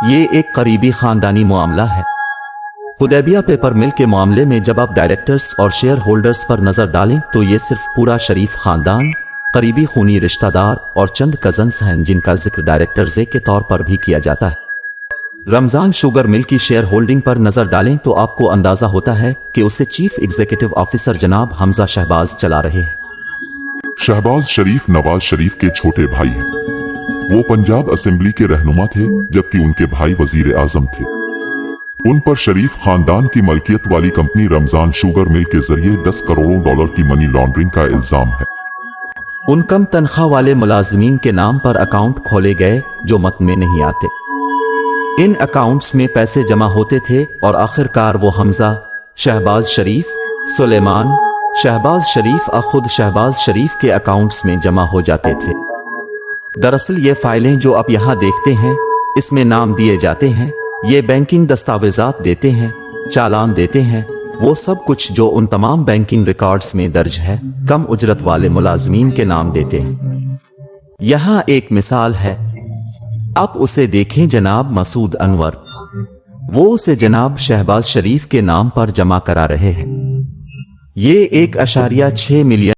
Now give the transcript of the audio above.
ये एक करीबी खानदानी मामला है। हुदैबिया पेपर मिल के मामले में जब आप डायरेक्टर्स और शेयर होल्डर्स पर नजर डालें तो ये सिर्फ पूरा शरीफ खानदान, करीबी खूनी रिश्तेदार और चंद कजन्स हैं जिनका जिक्र डायरेक्टर जे के तौर पर भी किया जाता है। रमजान शुगर मिल की शेयर होल्डिंग पर नजर डालें तो आपको अंदाजा होता है कि उसे चीफ एग्जीक्यूटिव ऑफिसर जनाब हमजा शहबाज चला रहे हैं। शहबाज शरीफ नवाज शरीफ के छोटे भाई हैं। वो पंजाब असेंबली के रहनुमा थे जबकि उनके भाई वजीर आजम थे। उन पर शरीफ खानदान की मलकियत वाली कंपनी रमजान शुगर मिल के जरिए 10 करोड़ डॉलर की मनी लॉन्ड्रिंग का इल्जाम है। उन कम तनख्वाह वाले मुलाजिमीन के नाम पर अकाउंट खोले गए जो मत में नहीं आते। इन अकाउंट्स में पैसे जमा होते थे और आखिरकार वो हमजा, शहबाज शरीफ, सुलेमान, शहबाज शरीफ और खुद शहबाज शरीफ के अकाउंट्स में जमा हो जाते थे। दरअसल ये फाइलें जो आप यहाँ देखते हैं, इसमें नाम दिए जाते हैं, ये बैंकिंग दस्तावेजात देते हैं, चालान देते हैं, वो सब कुछ जो उन तमाम बैंकिंग रिकॉर्ड्स में दर्ज है, कम उजरत वाले मुलाजमीन के नाम देते हैं। यहाँ एक मिसाल है, आप उसे देखें जनाब मसूद अनवर, वो उसे जनाब शहबाज शरीफ के नाम पर जमा करा रहे हैं। ये 1.6 मिलियन